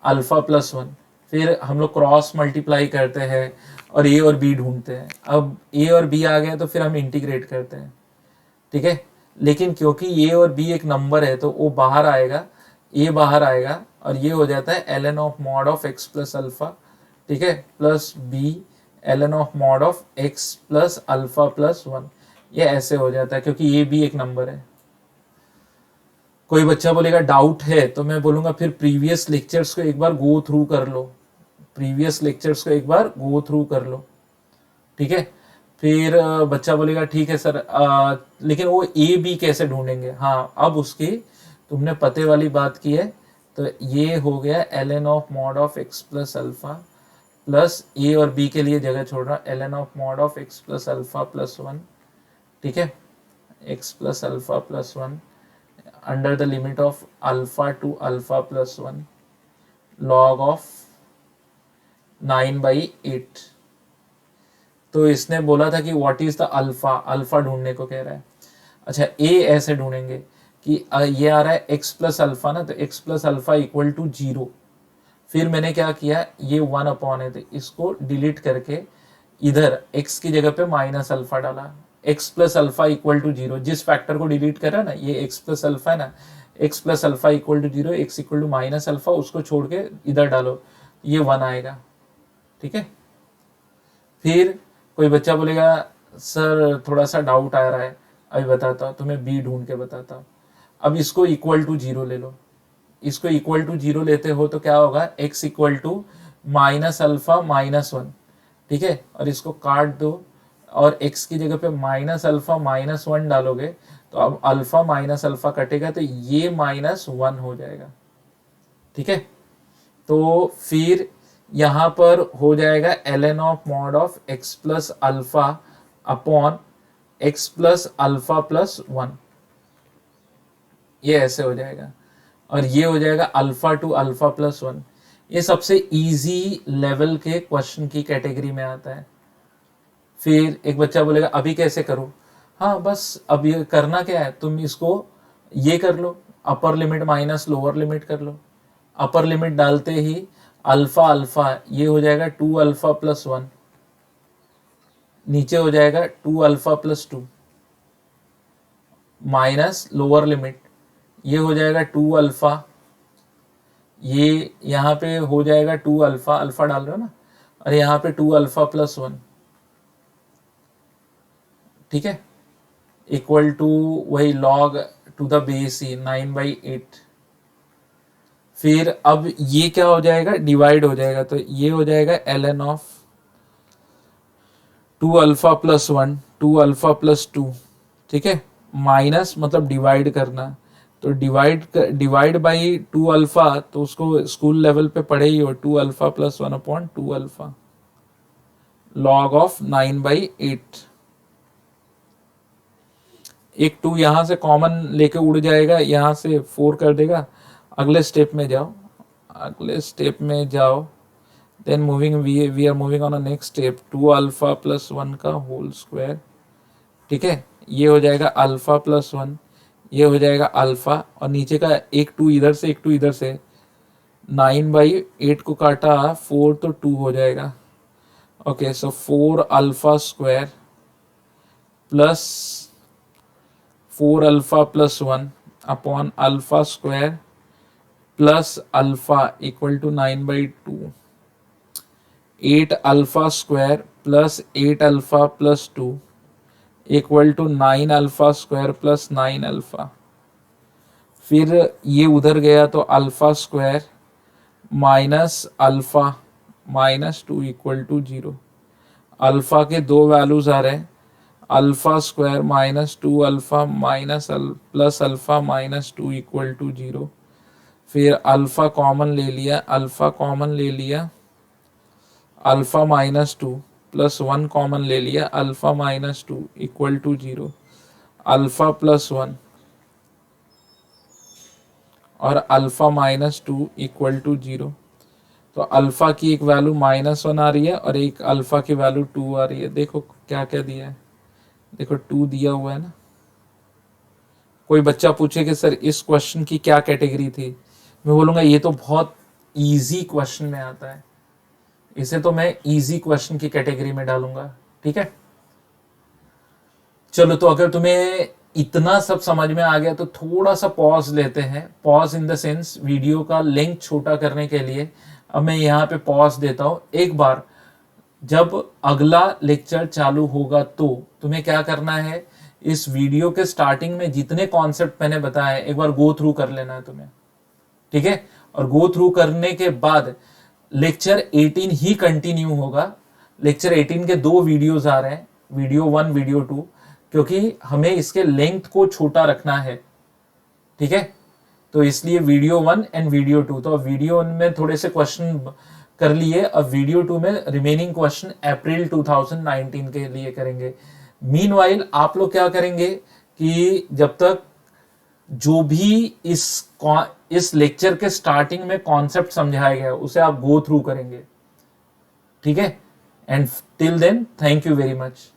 alpha plus 1। फिर हम लोग क्रॉस मल्टीप्लाई करते हैं और a और b ढूंढते हैं। अब a और b आ गए तो फिर हम इंटीग्रेट करते हैं, ठीक है। लेकिन क्योंकि a और b एक नंबर है तो वो बाहर आएगा, a बाहर आएगा और ये हो जाता है ln of mod of x plus alpha, ठीक है, plus b ln of mod of x plus alpha plus 1। ये ऐसे हो जाता है क्योंकि ये भी एक नंबर है। कोई बच्चा बोलेगा डाउट है, तो मैं बोलूंगा फिर प्रीवियस लेक्चर्स को एक बार गो थ्रू कर लो, प्रीवियस लेक्चर्स को एक बार गो थ्रू कर लो, ठीक है। फिर बच्चा बोलेगा ठीक है सर, लेकिन वो ए बी कैसे ढूंढेंगे। हाँ, अब उसकी तुमने पते वाली बात की है, तो ये हो गया ln of mod of x plus alpha plus A और बी के लिए जगह छोड़ रहा, ln of mod of x plus alpha plus 1, ठीक है, x plus alpha plus 1 under the limit of alpha to alpha plus 1 log of 9/8। तो इसने बोला था कि what is the alpha, alpha ढूंढने को कह रहा है। अच्छा, ए ऐसे ढूंढेंगे कि ये आ रहा है x प्लस अल्फा ना, तो x plus alpha equal to 0। फिर मैंने क्या किया, ये 1 है तो इसको डिलीट करके इधर x की जगह पे माइनस अल्फा डाला, x plus alpha equal to 0। जिस फैक्टर को डिलीट कर रहा है ना, ये x प्लस अल्फा है ना, x plus alpha equal to 0, x equal to minus alpha, उसको छोड़ के इधर डालो, ये 1 आएगा, ठीक है। फिर कोई बच्चा बोलेगा सर थोड़ा सा डाउट आ रहा है, अभी बताता हूँ तुम्हें, बी ढूंढ के बताता हूँ। अब इसको इक्वल टू 0 ले लो, इसको इक्वल टू 0 लेते हो तो क्या होगा, x equal to minus alpha minus 1, ठीक है, और इसको काट दो और x की जगह पे माइनस अल्फा माइनस 1 डालोगे, तो अब अल्फा माइनस अल्फा कटेगा तो ये -1 हो जाएगा, ठीक है। तो फिर यहां पर हो जाएगा ln of mod of x plus alpha upon x plus alpha plus 1, ये ऐसे हो जाएगा, और ये हो जाएगा अल्फा टू अल्फा प्लस 1। ये सबसे इजी लेवल के क्वेश्चन की कैटेगरी में आता है। फिर एक बच्चा बोलेगा अभी कैसे करूं। हाँ, बस अब ये करना क्या है, तुम इसको ये कर लो, upper limit minus lower limit कर लो। अपर लिमिट डालते ही अल्फा अल्फा ये हो जाएगा 2 अल्फा प्लस 1, नीचे हो जाएगा 2 alpha plus 2, minus lower limit ये हो जाएगा 2 अल्फा, ये यहाँ पे हो जाएगा 2 अल्फा, अल्फा डाल रहे हो ना, और यहाँ पे 2 अल्फा प्लस 1, ठीक है, इक्वल टू वही लॉग टू द बेस ही 9/8। फिर अब ये क्या हो जाएगा, डिवाइड हो जाएगा, तो ये हो जाएगा ln of 2 alpha plus 1 2 alpha plus 2, ठीक है, माइनस मतलब डिवाइड करना, तो डिवाइड बाई 2 अल्फा, तो उसको स्कूल लेवल पे पढ़े ही हो, 2 alpha plus 1 upon 2 alpha log of 9/8। एक 2 यहां से कॉमन लेके उड़ जाएगा, यहां से 4 कर देगा। अगले स्टेप में जाओ, अगले स्टेप में जाओ, then we are moving on a next step, 2 alpha plus 1 का होल स्क्वायर, ठीक है, ये हो जाएगा अल्फा प्लस 1, ये हो जाएगा अल्फा, और नीचे का एक 2 इधर से एक 2 इधर से, 9/8 को काटा 4 तो 2 हो जाएगा। Okay, so 4 alpha square plus 4 alpha plus 1 upon alpha square plus alpha equal to 9/2, 8 alpha square plus 8 alpha plus 2 equal to 9 alpha square plus 9 alpha. फिर ये उधर गया तो alpha square minus alpha minus 2 equal to 0। Alpha के दो वैल्यूज आ रहे हैं, alpha square minus 2 alpha minus plus alpha minus 2 equal to 0। फिर अल्फा कॉमन ले लिया, अल्फा कॉमन ले लिया, अल्फा माइनस 2 प्लस 1 कॉमन ले लिया, alpha minus 2 equal to 0। Alpha plus 1 और अल्फा माइनस 2 इक्वल टू 0। तो अल्फा की एक वैल्यू -1 आ रही है और एक अल्फा की वैल्यू 2 आ रही है। देखो क्या क्या दिया है, देखो 2 दिया हुआ है ना। कोई बच्चा पूछे कि सर इस क्वेश्चन की क्या कैटेगरी थी, मैं बोलूंगा ये तो बहुत इजी क्वेश्चन में आता है, इसे तो मैं इजी क्वेश्चन की कैटेगरी में डालूंगा। ठीक है, चलो तो अगर तुम्हें इतना सब समझ में आ गया तो थोड़ा सा पॉज लेते हैं, pause in the sense video का लेंथ छोटा करने के लिए। अब मैं यहाँ पे पॉज देता हूं। एक बार जब अगला लेक्चर चालू होगा तो तुम्हें क्या करना है, इस वीडियो के स्टार्टिंग में जितने कॉन्सेप्ट मैंने बताए एक बार गो थ्रू कर लेना है तुम्हें। ठीक है, और गो थ्रू करने के बाद लेक्चर 18 ही कंटिन्यू होगा। लेक्चर 18 के दो वीडियोस आ रहे हैं, वीडियो 1 वीडियो 2, क्योंकि हमें इसके लेंथ को छोटा रखना है। ठीक है, तो इसलिए वीडियो 1 एंड वीडियो 2। तो वीडियो 1 में थोड़े से क्वेश्चन कर लिए, अब वीडियो 2 में रिमेनिंग क्वेश्चन अप्रैल 2019 के लिए करेंगे। मीनवाइल आप लोग क्या करेंगे कि जब तक जो भी इस लेक्चर के स्टार्टिंग में कॉन्सेप्ट समझाया गया उसे आप गो थ्रू करेंगे। ठीक है, and till then thank you very much.